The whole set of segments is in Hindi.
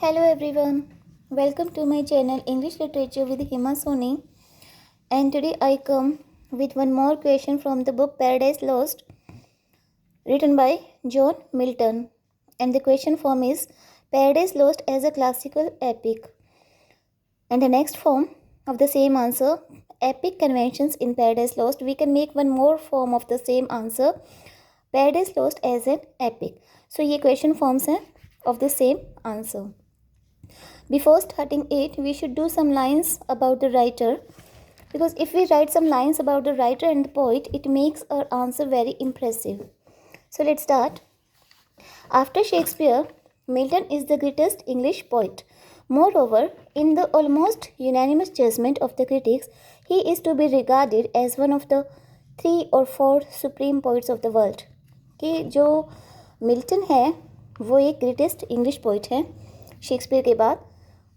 Hello everyone, welcome to my channel English Literature with Hima Soni, and today I come with one more question from the book Paradise Lost written by John Milton, and the question form is Paradise Lost as a classical epic, and the next form of the same answer, epic conventions in Paradise Lost. We can make one more form of the same answer, Paradise Lost as an epic. So ये question forms हैं of the same answer. Before starting it, we should do some lines about the writer, because if we write some lines about the writer and the poet, it makes our answer very impressive. So let's start. After Shakespeare, Milton is the greatest English poet. Moreover, in the almost unanimous judgment of the critics, he is to be regarded as one of the 3 or 4 supreme poets of the world. कि जो मिल्टन है वो एक ग्रेटेस्ट इंग्लिश पोइट है शेक्सपियर के बाद,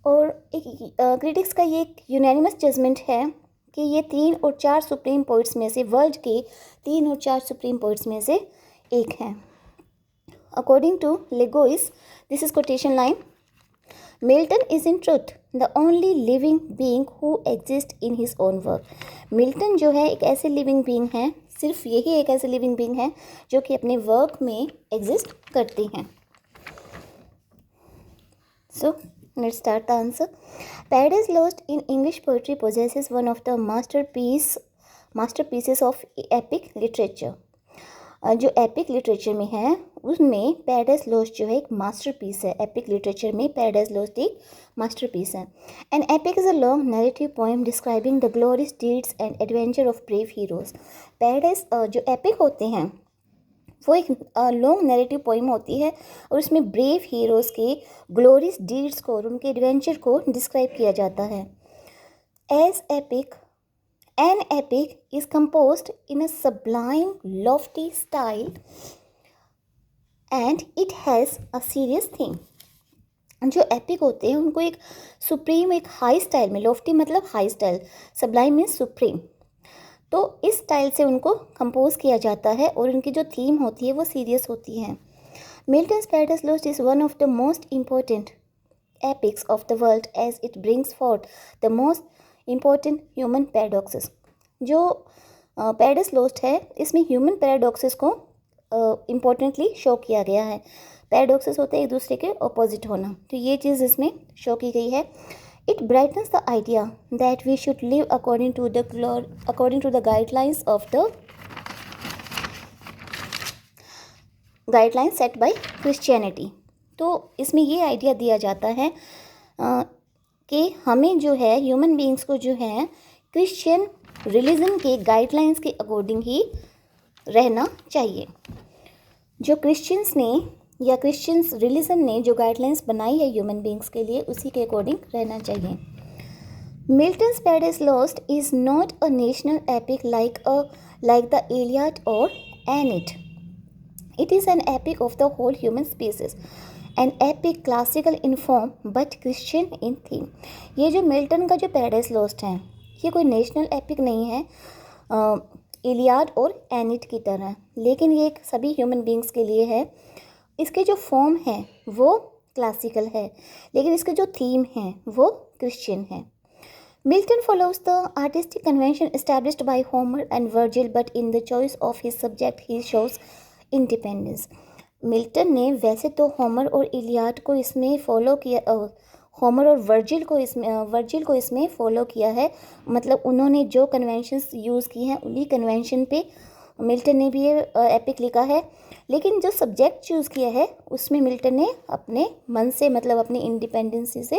और एक क्रिटिक्स का ये एक यूनानिमस जजमेंट है कि ये 3 और 4 सुप्रीम पोइट्स में से, वर्ल्ड के 3 और 4 सुप्रीम पोइट्स में से एक हैं. According to Legouis, this is quotation line, Milton is in truth the only living being who exist in his own work. Milton जो है एक ऐसे लिविंग बीइंग हैं, सिर्फ यही एक ऐसे लिविंग बीइंग है जो कि अपने वर्क में एग्जिस्ट करती हैं. So let's start the answer. Paradise Lost in English poetry possesses one of the masterpieces of epic literature. जो एपिक लिटरेचर में है उसमें पैराडाइज लॉस्ट जो है एक मास्टरपीस है. एपिक लिटरेचर में पैराडाइज लॉस्ट एक मास्टरपीस है. N epic is a long narrative poem describing the glorious deeds and adventure of brave heroes. Paradise जो एपिक होते हैं वो एक लॉन्ग नैरेटिव पोइम होती है और उसमें ब्रेव हीरोज़ के ग्लोरियस डीड्स को और उनके एडवेंचर को डिस्क्राइब किया जाता है. As epic, an epic is composed in a sublime lofty style and it has a serious theme. जो एपिक होते हैं उनको एक सुप्रीम, एक हाई स्टाइल में, लॉफ्टी मतलब high style, sublime means supreme, तो इस स्टाइल से उनको कंपोज किया जाता है और उनकी जो थीम होती है वो सीरियस होती है. Milton's Paradise Lost is one of the most important epics of the world as it brings forth the most important human paradoxes. जो पैराडाइज लॉस्ट है इसमें ह्यूमन पैराडॉक्सेस को इम्पोर्टेंटली शो किया गया है. पैराडॉक्सेस होते हैं एक दूसरे के ऑपोजिट होना, तो ये चीज़ इसमें शो की गई है. It brightens the idea that we should live according to the guidelines set by Christianity. तो इसमें ये आइडिया दिया जाता है कि हमें जो है ह्यूमन बीइंग्स को जो है क्रिश्चियन रिलीजन के गाइडलाइंस के अकॉर्डिंग ही रहना चाहिए. जो क्रिश्चियंस ने या क्रिश्चियंस रिलीजन ने जो गाइडलाइंस बनाई है ह्यूमन बींग्स के लिए, उसी के अकॉर्डिंग रहना चाहिए. Milton's Paradise Lost is not a national epic like the Iliad और Aeneid. It is an epic of the whole human species, an epic classical in form but Christian in theme. ये जो मिल्टन का जो पैराडाइज लॉस्ट है ये कोई नेशनल एपिक नहीं है इलियड और एनिड की तरह, लेकिन ये एक सभी ह्यूमन बींग्स के लिए है. इसके जो फॉर्म है वो क्लासिकल है, लेकिन इसके जो थीम है वो क्रिश्चियन है. Milton follows the artistic convention established bye Homer and Virgil, but in the choice of his subject he shows independence. Milton ने वैसे तो होमर और इलियड को इसमें फॉलो किया, होमर और वर्जिल को इसमें फॉलो किया है, मतलब उन्होंने जो कन्वेंशंस यूज़ की हैं उन्हीं कन्वेंशन पे मिल्टन ने भी ये एपिक लिखा है. लेकिन जो सब्जेक्ट चूज़ किया है उसमें मिल्टन ने अपने मन से, मतलब अपनी इंडिपेंडेंसी से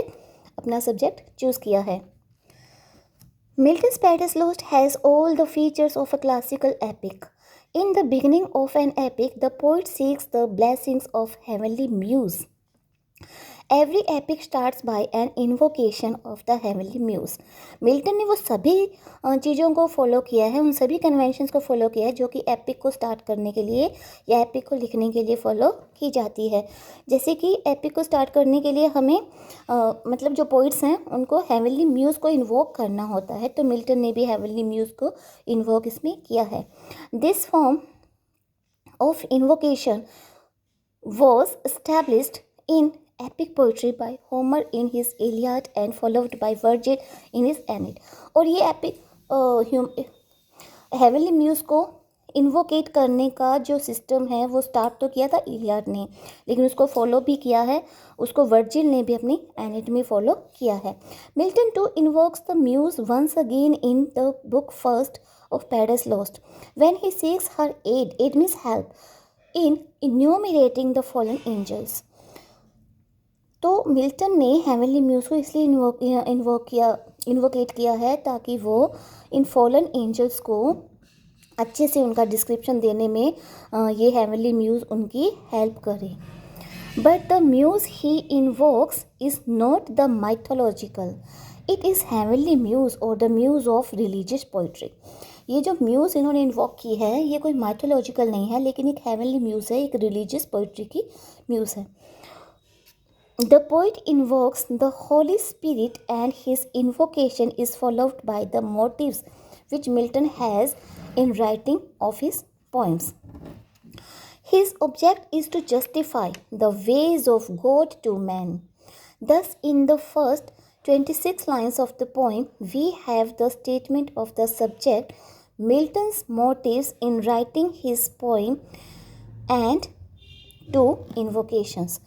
अपना सब्जेक्ट चूज़ किया है. Milton's Paradise Lost has all the features of a classical epic. In the beginning of an epic the poet seeks the blessings of heavenly muse. Every epic starts by an invocation of the heavenly muse. Milton ने वो सभी चीज़ों को फॉलो किया है, उन सभी कन्वेंशंस को फॉलो किया है जो कि एपिक को स्टार्ट करने के लिए या एपिक को लिखने के लिए फॉलो की जाती है. जैसे कि एपिक को स्टार्ट करने के लिए हमें मतलब जो पोइट्स हैं उनको हेवनली म्यूज़ को इन्वोक करना होता है, तो मिल्टन ने भी हेवनली म्यूज़ को इन्वोक इसमें किया है. This form of invocation was established in epic poetry by Homer in his Iliad and followed by Virgil in his Aeneid. और ये एपिक हेवनली म्यूज़ को इन्वोकेट करने का जो सिस्टम है वो स्टार्ट तो किया था इलियाड ने, लेकिन उसको फॉलो भी किया है, उसको वर्जिल ने भी अपनी एनेड में फॉलो किया है. Milton too invokes the muse once again in the book first of Paradise Lost when he seeks her aid means help in enumerating the fallen angels. तो मिल्टन ने हेवनली म्यूज़ को इसलिए इन्वोकेट किया है ताकि वो इन फॉलन एंजल्स को अच्छे से उनका डिस्क्रिप्शन देने में ये हेवनली म्यूज़ उनकी हेल्प करे. But the muse he invokes is not the mythological, it is heavenly muse और the muse of religious poetry. ये जो म्यूज़ इन्होंने इन्वोक की है ये कोई माइथोलॉजिकल नहीं है, लेकिन एक हेवनली म्यूज़ है, एक रिलीजियस पोइट्री की म्यूज़ है. The poet invokes the Holy Spirit and his invocation is followed by the motives which Milton has in writing of his poems. His object is to justify the ways of God to man. Thus, in the first 26 lines of the poem, we have the statement of the subject, Milton's motives in writing his poem, and two invocations.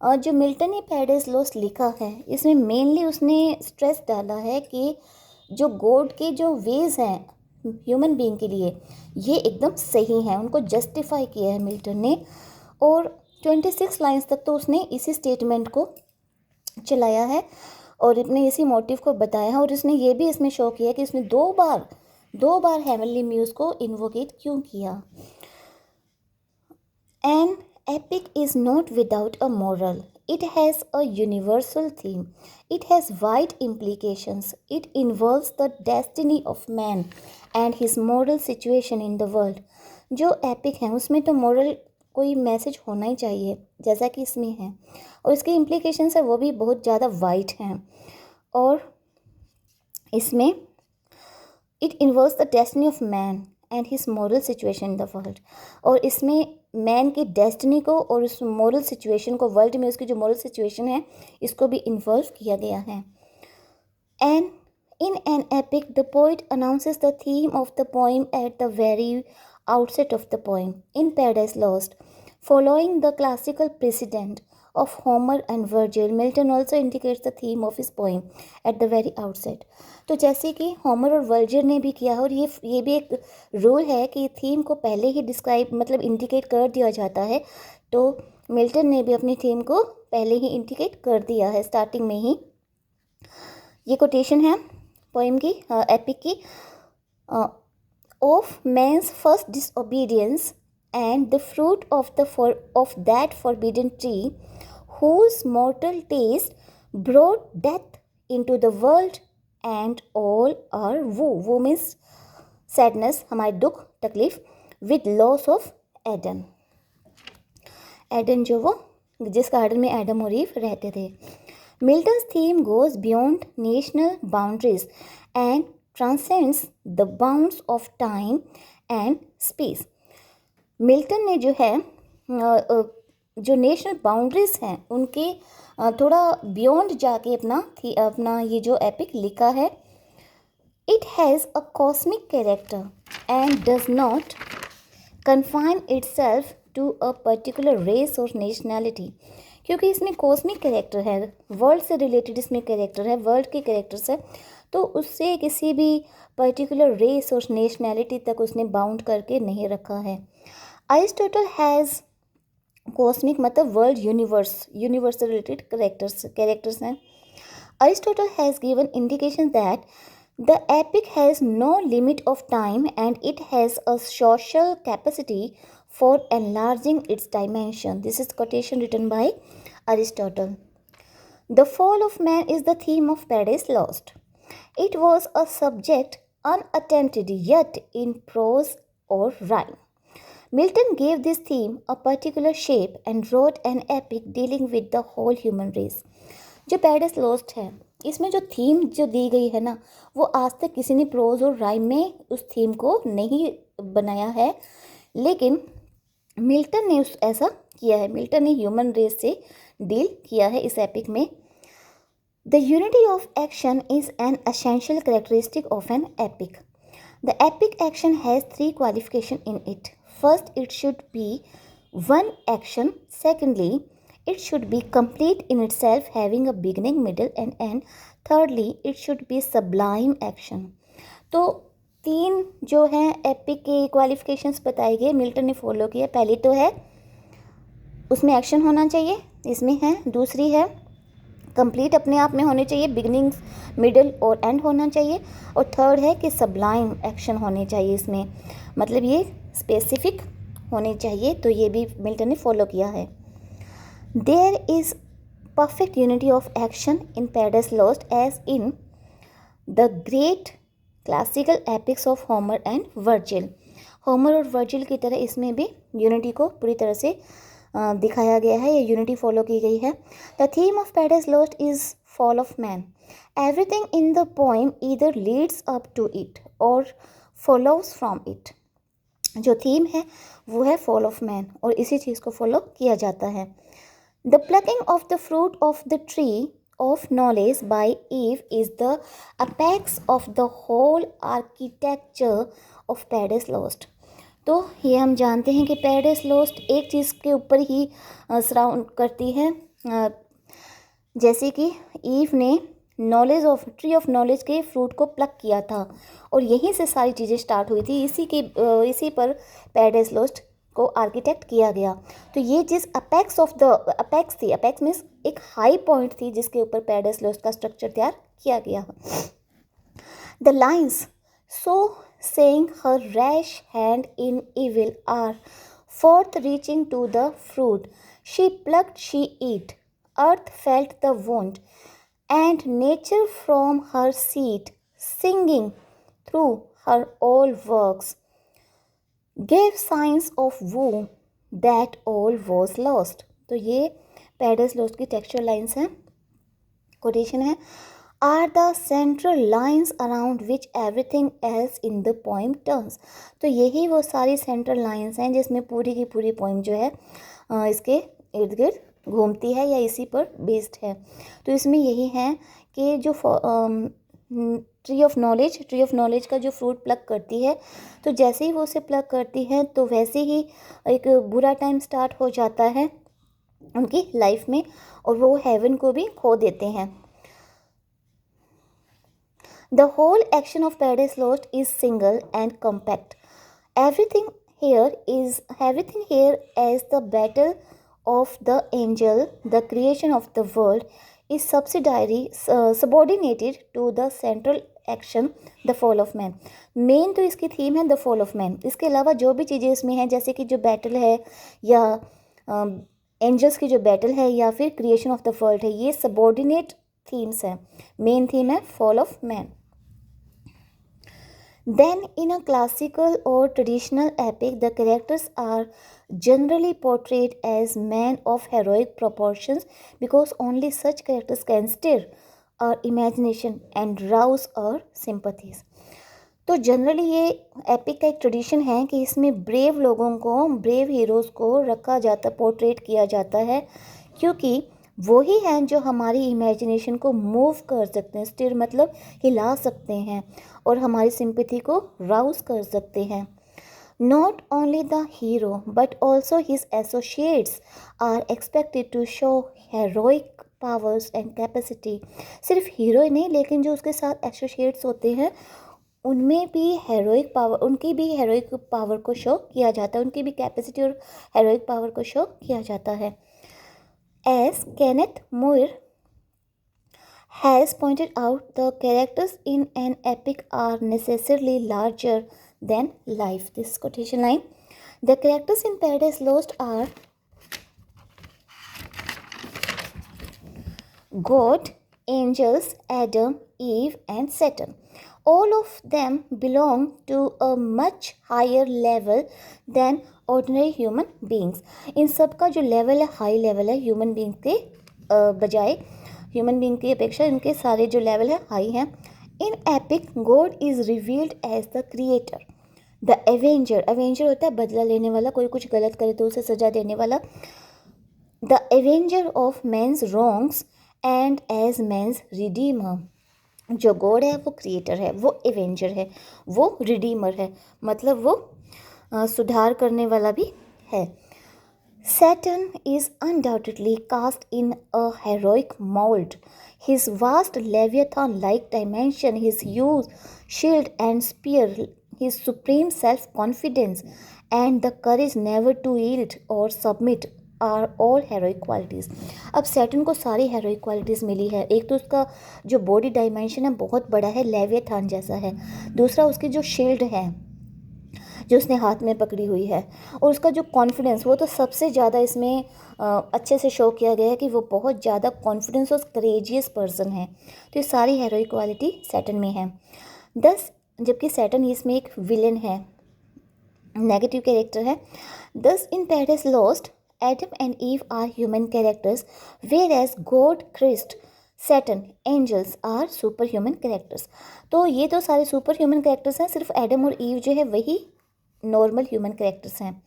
और जो मिल्टन ने पैराडाइज लॉस्ट लिखा है इसमें मेनली उसने स्ट्रेस डाला है कि जो गॉड के जो वेज हैं ह्यूमन बीइंग के लिए ये एकदम सही हैं, उनको जस्टिफाई किया है मिल्टन ने. और 26 लाइंस तक तो उसने इसी स्टेटमेंट को चलाया है और अपने इसी मोटिव को बताया है. और उसने ये भी इसमें शो किया कि उसने दो बार हेवनली म्यूज़ को इन्वोकेट क्यों किया. And epic is not without a moral. It has a universal theme. It has wide implications. It involves the destiny of man and his moral situation in the world. जो epic है उसमें तो moral कोई मैसेज होना ही चाहिए जैसा कि इसमें है, और इसके implications है वो भी बहुत ज़्यादा वाइड हैं. और इसमें it involves the destiny of man and his moral situation in the world. और इसमें मैन की डेस्टिनी को और उस मोरल सिचुएशन को, वर्ल्ड में उसकी जो मोरल सिचुएशन है इसको भी इन्वॉल्व किया गया है. And in an epic the poet announces the theme of the poem at the very outset of the poem. In Paradise lost, following the classical precedent of Homer and Virgil, Milton also indicates the theme of his poem at the very outset. तो जैसे कि होमर और वर्जिल ने भी किया है, और ये भी एक रूल है कि थीम को पहले ही डिस्क्राइब मतलब इंडिकेट कर दिया जाता है, तो मिल्टन ने भी अपनी थीम को पहले ही इंडिकेट कर दिया है स्टार्टिंग में ही. ये कोटेशन है पोएम की, एपिक की. Of man's first disobedience and the fruit of that forbidden tree, whose mortal taste brought death into the world, and all our woe means sadness, हमारे दुख तकलीफ, with loss of Adam. Eden जो वो जिस गार्डन में एडम और ईव रहते थे. Milton's theme goes beyond national boundaries and transcends the bounds of time and space. Milton ने जो है जो नेशनल बाउंड्रीज हैं उनके थोड़ा बियॉन्ड जाके अपना ये जो एपिक लिखा है. It has a cosmic character and does not confine itself to a particular race और नेशनैलिटी. क्योंकि इसमें कॉस्मिक कैरेक्टर है, वर्ल्ड से रिलेटेड इसमें कैरेक्टर है, वर्ल्ड के कैरेक्टर्स है, तो उससे किसी भी पर्टिकुलर रेस और नेशनैलिटी तक उसने बाउंड करके नहीं रखा है. Aristotle has cosmic मतलब वर्ल्ड यूनिवर्स से रिलेटेड कैरेक्टर्स हैं. Aristotle has given indication that the epic has no limit of time and it has a social capacity for enlarging its dimension. This is quotation written by Aristotle. The fall of man is the theme of Paradise Lost. It was a subject unattempted yet in prose or rhyme. Milton gave this theme a particular shape and wrote an epic dealing with the whole human race. जो पैराडाइज लॉस्ट है इसमें जो थीम जो दी गई है ना, वो आज तक किसी ने प्रोज और राइम में उस थीम को नहीं बनाया है, लेकिन मिल्टन ने ऐसा किया है. मिल्टन ने ह्यूमन रेस से डील किया है इस एपिक में। The unity of action is an essential characteristic of an epic. The epic action has 3 qualification in it. First, it should be one action. Secondly, it should be complete in itself, having a beginning, middle and end. Thirdly, it should be sublime action. तो 3 जो हैं एपिक के क्वालिफिकेशंस बताए गए, मिल्टन ने फॉलो किया। पहली तो है उसमें एक्शन होना चाहिए, इसमें है। दूसरी है कंप्लीट अपने आप में होने चाहिए, बिगिनिंग मिडल और एंड होना चाहिए। और थर्ड है कि सबलाइम एक्शन होने चाहिए इसमें, मतलब ये स्पेसिफिक होने चाहिए। तो ये भी मिल्टन ने फॉलो किया है। There is perfect unity of action in Paradise Lost as in the great classical epics of Homer and Virgil. Homer और वर्जिल की तरह इसमें भी यूनिटी को पूरी तरह से दिखाया गया है, या यूनिटी फॉलो की गई है। The theme of Paradise Lost is fall of man. Everything in the poem either leads up to it और फॉलोज फ्रॉम इट। जो थीम है वो है फॉल ऑफ मैन, और इसी चीज़ को फॉलो किया जाता है। The plucking of the fruit of the tree of knowledge by Eve is the apex of the whole architecture of Paradise Lost. तो ये हम जानते हैं कि Paradise Lost एक चीज़ के ऊपर ही सराउंड करती है, जैसे कि ईव ने knowledge of tree of knowledge के फ्रूट को प्लक किया था, और यहीं से सारी चीज़ें स्टार्ट हुई थी। इसी पर Paradise Lost को आर्किटेक्ट किया गया। तो ये जिस अपेक्स थी, अपेक्स मीन्स एक हाई पॉइंट थी जिसके ऊपर पैराडाइज लॉस्ट का स्ट्रक्चर तैयार किया गया। The lines so saying her rash hand in evil hour forth reaching to the fruit she plucked she eat earth felt the wound and nature from her seat singing through her all works gave signs of woe that all was lost। तो ये पैराडाइज लॉस्ट की टेक्सचुअल लाइन्स हैं, कोटेशन है। Are the central lines around which everything else in the poem turns. तो यही वो सारी सेंट्रल लाइन्स हैं जिसमें पूरी की पूरी पोइम जो है इसके इर्द गिर्द घूमती है या इसी पर बेस्ड है। तो इसमें यही है कि जो ट्री ऑफ नॉलेज का जो फ्रूट प्लक करती है, तो जैसे ही वो उसे प्लक करती है तो वैसे ही एक बुरा टाइम स्टार्ट हो जाता है उनकी लाइफ में, और वो हेवन को भी खो देते हैं। The whole action of Paradise Lost is single and compact. Everything here as the battle of the angel, the creation of the world is subordinated to the central action, the fall of man। Main तो इसकी थीम है द फॉल ऑफ मैन। इसके अलावा जो भी चीज़ें इसमें हैं, जैसे कि जो बैटल है या एंजल्स की जो बैटल है या फिर क्रिएशन ऑफ द वर्ल्ड है, ये सबॉर्डिनेट थीम्स हैं। मेन थीम है fall of man. Then in a classical or traditional epic, the characters are generally portrayed as men of heroic proportions because only such characters can stir our imagination and rouse our sympathies। तो जनरली ये एपिक का एक ट्रेडिशन है कि इसमें ब्रेव हीरोज़ को रखा जाता, पोर्ट्रेट किया जाता है, क्योंकि वही हैं जो हमारी इमेजिनेशन को मूव कर सकते हैं, स्टिर मतलब हिला सकते हैं, और हमारी सिंपैथी को राउज कर सकते हैं। Not only the hero but also his associates are expected to show heroic powers and capacity. सिर्फ हीरो ही नहीं, लेकिन जो उसके साथ एसोसिएट्स होते हैं उनकी भी हेरोइक पावर को शो किया जाता है, उनकी भी कैपेसिटी और हेरोइक पावर को शो किया जाता है। As Kenneth Moore has pointed out, the characters in an epic are necessarily larger than life. This quotation line. The characters in Paradise Lost are God, angels, Adam, Eve, and Satan. All of them belong to a much higher level than ordinary human beings। इन सब का जो लेवल है हाई लेवल है, ह्यूमन बींग के बजाय, ह्यूमन बींग की अपेक्षा इनके सारे जो लेवल है हाई हैं। In epic God is revealed as the creator, the avenger होता है बदला लेने वाला, कोई कुछ गलत करे तो उसे सजा देने वाला। The avenger of men's wrongs and as men's redeemer. जो गॉड है वो क्रिएटर है, वो एवेंजर है, वो रिडीमर है, मतलब वो सुधार करने वाला भी है। Saturn is undoubtedly cast in a heroic mold. His vast leviathan-like dimension, his huge shield and spear, his supreme self-confidence, and the courage never to yield or submit are all heroic qualities. अब सैटर्न को सारी heroic qualities मिली है। एक तो उसका जो बॉडी डायमेंशन है बहुत बड़ा है, लेवियाथान जैसा है। दूसरा उसकी जो शील्ड है जो उसने हाथ में पकड़ी हुई है, और उसका जो कॉन्फिडेंस, वो तो सबसे ज़्यादा इसमें अच्छे से शो किया गया है कि वो बहुत ज़्यादा कॉन्फिडेंस और करेजियस पर्सन है। तो ये सारी हेरोइक क्वालिटी सैटर्न में है। दस, जबकि सैटर्न इसमें एक विलेन है, नेगेटिव कैरेक्टर है। Thus in Paradise Lost Adam and Eve are human characters whereas God Christ Satan angels are super human characters. तो ये तो सारे सुपर ह्यूमन कैरेक्टर्स हैं, सिर्फ एडम और ईव जो है वही नॉर्मल ह्यूमन कैरेक्टर्स हैं।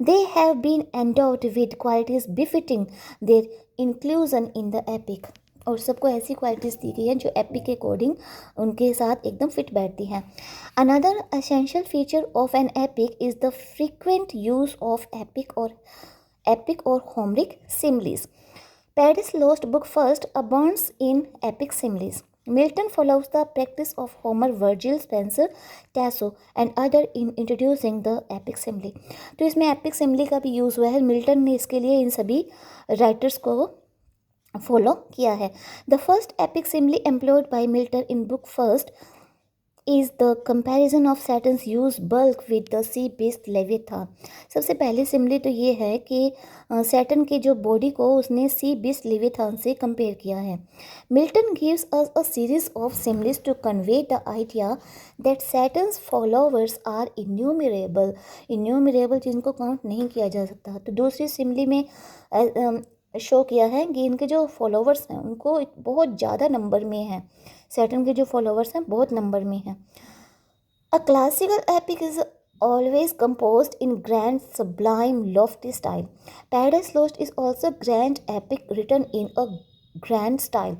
They have been endowed with qualities befitting their inclusion in the epic. और सबको ऐसी क्वालिटीज़ दी गई हैं जो एपिक के अकॉर्डिंग उनके साथ एकदम फिट बैठती हैं। Another essential feature of an epic is the frequent use of epic और Homeric सिमलीज। Paradise Lost book first abounds in epic similes. Milton follows the practice of Homer, Virgil, Spenser, Tasso and other in introducing the epic simile. तो इसमें epic simile का भी यूज़ हुआ है। मिल्टन ने इसके लिए इन सभी राइटर्स को फॉलो किया है। The first epic simile employed by Milton in book first is the comparison of Saturn's use bulk with the sea beast Leviathan. सबसे पहली सिमली तो ये है कि सैटर्न के जो बॉडी को उसने सी बीस्ट लेविथान से कंपेयर किया है। Milton gives us a series of similes to convey the idea that Satan's followers are innumerable जिनको काउंट नहीं किया जा सकता। तो दूसरी सिमली में शो किया है कि इनके जो फॉलोवर्स हैं उनको बहुत ज़्यादा नंबर में हैं, सैटर्न के जो फॉलोवर्स हैं बहुत नंबर में हैं। अ classical epic is always composed in grand, sublime, lofty style. Paradise Lost is also grand epic written in a grand style.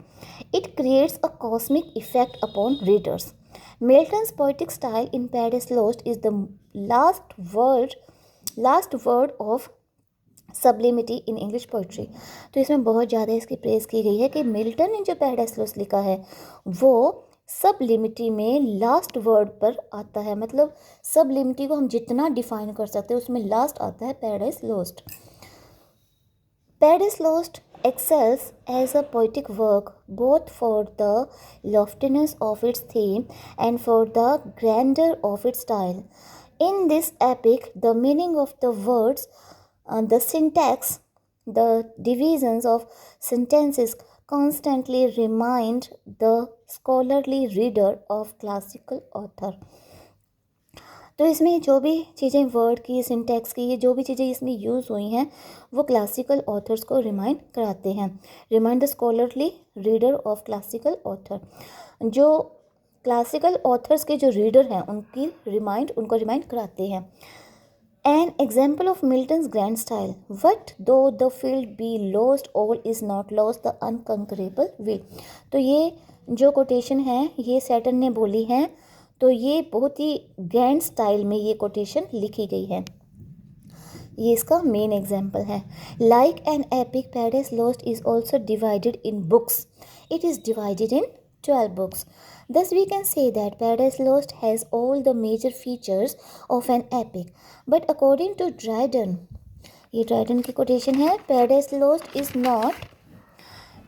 It creates a cosmic effect upon readers. Milton's poetic style in Paradise Lost is the last word of सबलिमिटी in English poetry. तो इसमें बहुत ज़्यादा इसकी प्रेज़ की गई है कि मिल्टन ने जो पैराडाइज लॉस्ट लिखा है वो सबलिमिटी में लास्ट वर्ड पर आता है। मतलब सबलिमिटी को हम जितना डिफाइन कर सकते हैं उसमें लास्ट आता है paradise lost. Paradise lost excels as a poetic work both for the loftiness of its theme and for the grandeur of its style. In this epic, the meaning of the words, the syntax, the divisions of sentences constantly remind the scholarly reader of classical author. तो इसमें जो भी चीज़ें वर्ड की, सिंटैक्स की, जो भी चीज़ें इसमें यूज़ हुई हैं वो क्लासिकल ऑथर्स को रिमाइंड कराते हैं। Remind the scholarly reader of classical author. जो क्लासिकल ऑथर्स के जो रीडर हैं उनको रिमाइंड कराते हैं। An example of Milton's grand style. What though the field be lost, all is not lost, the unconquerable will. तो ये जो कोटेशन है ये सैटर्न ने बोली है, तो ये बहुत ही ग्रैंड स्टाइल में ये कोटेशन लिखी गई है। ये इसका मेन एग्जाम्पल है। Like an epic paradise Lost is also divided in books. It is divided in 12 books. Thus we can say that Paradise Lost has all the major features of an epic. But according to Dryden, ये ड्राइडन की कोटेशन है, Paradise Lost is not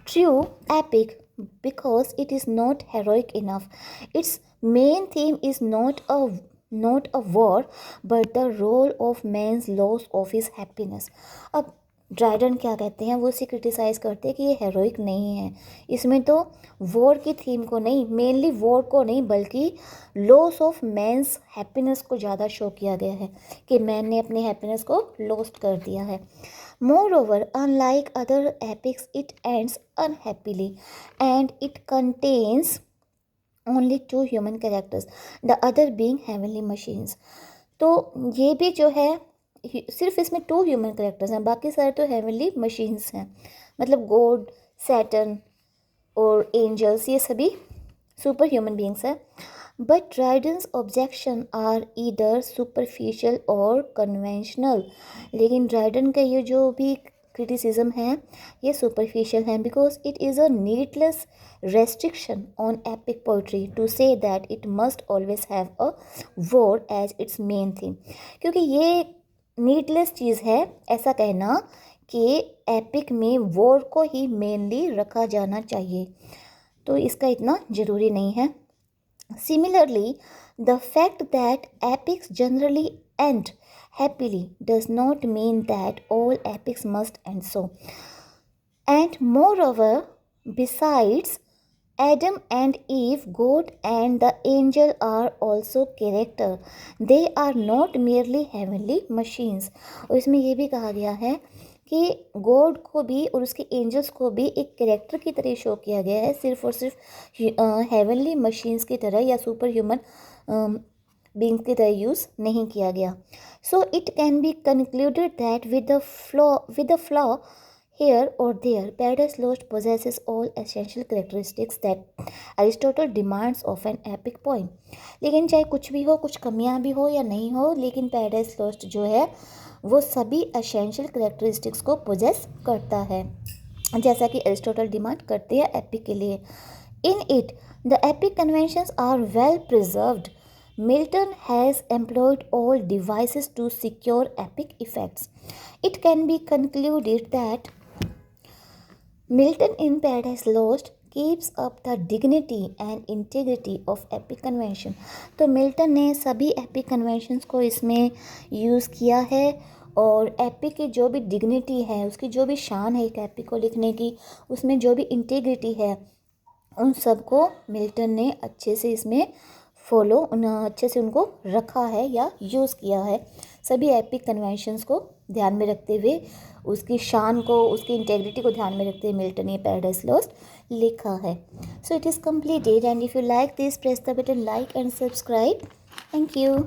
true epic because it is not heroic enough. Its main theme is not a war but the role of man's loss of his happiness. अब ड्राइडन क्या कहते हैं, वो इसे क्रिटिसाइज़ करते हैं कि ये हेरोइक नहीं है। इसमें तो वॉर की थीम को नहीं, मेनली वॉर को नहीं बल्कि लॉस ऑफ मैंस हैप्पीनेस को ज़्यादा शो किया गया है कि मैन ने अपने हैप्पीनेस को लॉस्ट कर दिया है। Moreover unlike other epics it ends unhappily and it contains only 2 human characters, the other being heavenly machines. तो ये भी जो है सिर्फ इसमें 2 ह्यूमन कैरेक्टर्स हैं, बाकी सारे तो हेवनली मशीन्स हैं, मतलब गॉड, सैटर्न और एंजल्स ये सभी सुपर ह्यूमन बींग्स हैं। But Dryden's objection are either superficial और कन्वेंशनल, लेकिन ड्राइडन का ये जो भी क्रिटिसिज्म है ये सुपरफिशियल है, because it is a needless restriction on epic poetry to say that it must always have a war as its main theme, क्योंकि ये नीडलेस चीज़ है ऐसा कहना कि एपिक में वॉर को ही मेनली रखा जाना चाहिए, तो इसका इतना ज़रूरी नहीं है। Similarly, the fact that epics generally end happily does not mean that all epics must end so. And moreover, besides Adam and Eve, God and the angel are also character. They are not merely heavenly machines. और इसमें ये भी कहा गया है कि गॉड को भी और उसके एंजल्स को भी एक कैरेक्टर की तरह शो किया गया है, सिर्फ और सिर्फ हेवनली मशीन्स की तरह या सुपर ह्यूमन बींग्स की तरह यूज़ नहीं किया गया। So it can be concluded that with the flaw here or there, Paradise Lost possesses all essential characteristics that Aristotle demands of an epic poem. लेकिन चाहे कुछ भी हो, कुछ कमियां भी हो या नहीं हो, लेकिन Paradise Lost जो है वो सभी essential characteristics को possess करता है, जैसा कि एरिस्टोटल डिमांड करते हैं एपिक के लिए। In it, the epic conventions are well preserved. Milton has employed all devices to secure epic effects. It can be concluded that Milton in Paradise Lost keeps up the dignity and integrity of epic convention. तो मिल्टन ने सभी एपिक कन्वेंशंस को इसमें यूज़ किया है और एपिक की जो भी डिग्निटी है, उसकी जो भी शान है एक एपिक को लिखने की, उसमें जो भी इंटीग्रिटी है, उन सबको मिल्टन ने अच्छे से इसमें अच्छे से उनको रखा है या यूज़ किया है। सभी एपिक कन्वेंशंस को ध्यान में रखते हुए, उसकी शान को, उसकी इंटेग्रिटी को ध्यान में रखते हुए मिल्टन ने पैराडाइज लॉस्ट लिखा है। So it is completed and if you like this press the button like and subscribe. Thank you.